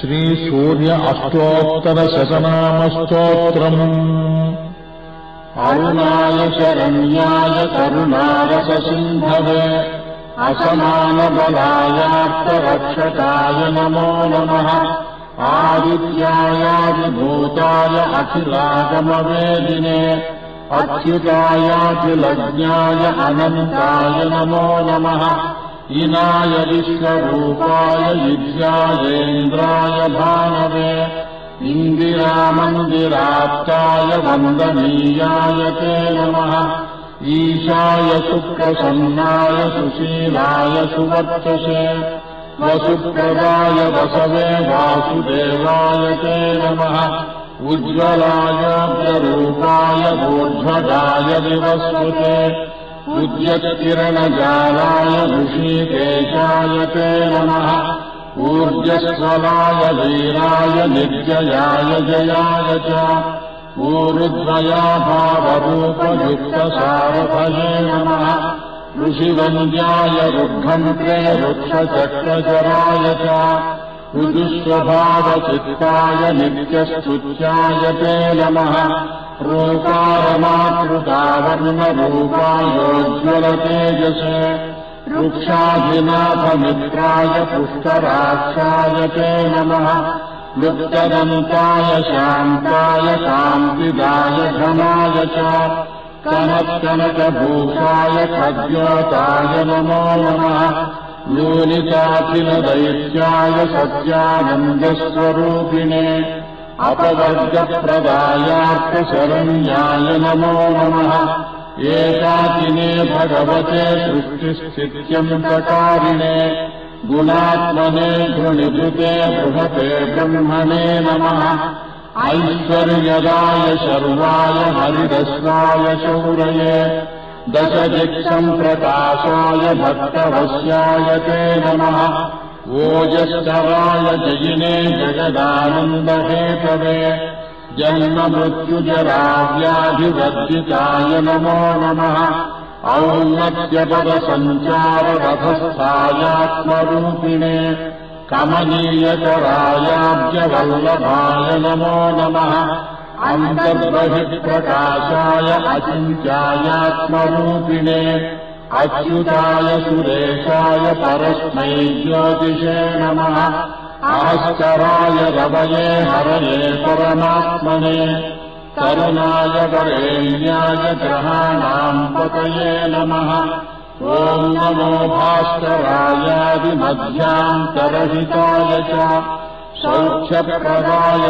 श्री सूर्य अष्टोत्तरशतनामस्तोत्रम् अरुणाय शरण्याय करुणारससिन्धवे असमानबलायार्तरक्षकाय नमो नमः। आदित्यायादिभूताय अखिलागमवेदिने अच्युतायाखिलज्ञाय अनन्ताय नमो नमः। ईनाय विश्वरूपाय युज्यायेन्द्राय भानवे इन्दिरामन्दिराप्ताय वन्दनीयाय ते नमः। ईशाय शुक्रसन्नाय सुशीलाय सुवर्चसे वसुप्रदाय वसवे वासुदेवाय ते नमः। उज्ज्वलायोग्यरूपाय ऊर्ध्वजाय विवस्वते उद्यत्किरणजालाय ऋषिकेशाय ते नमः। ऊर्जस्वलाय वीराय निर्जयाय जयाय च ऊरुद्वयाभावरूपयुक्तसारथये नमः। ऋषिवन्द्याय रुद्धन्त्रे वृक्षचक्रचराय च ऋजुस्वभावचित्ताय नित्यस्तुत्याय ते नमः। रूपारमातृकावर्णरूपायोज्ज्वलतेजसे वृक्षाधिनाथमित्राय पुष्कराक्षाय ते नमः। लुप्तदन्ताय शान्ताय कान्तिदाय घनाय च कनत्कनकभूषाय खद्योताय नमो नमः। लूलिताखिलदैत्याय सत्यानन्दस्वरूपिणे अपवर्गप्रदायार्थशरण्याय नमो नमः। एकाकिने भगवते सृष्टिस्थित्यन्तकारिणे गुणात्मने घृणिभृते बृहते ब्रह्मणे नमः। ऐश्वर्यदाय शर्वाय हरिदस्वाय शौरये दशदिक्सम्प्रकाशाय भक्तवश्याय ते नमः। ओजस्तराय जयिने जगदानन्दहेतवे जन्ममृत्युजराव्याधिवर्जिताय नमो नमः। औन्नत्यपदसञ्चाररथस्थायात्मरूपिणे कमनीयकरायाब्जवल्लभाय नमो नमः। अन्तर्बहिःप्रकाशाय अचिन्त्यायात्मरूपिणे अच्युताय सुरेशाय परस्मै ज्योतिषे नमः। अहस्कराय रवये हरये परमात्मने करुणाय वरेण्याय ग्रहाणाम् पतये नमः। ॐ नमो भास्करायादिमध्यान्तरहिताय च सौख्यप्रदाय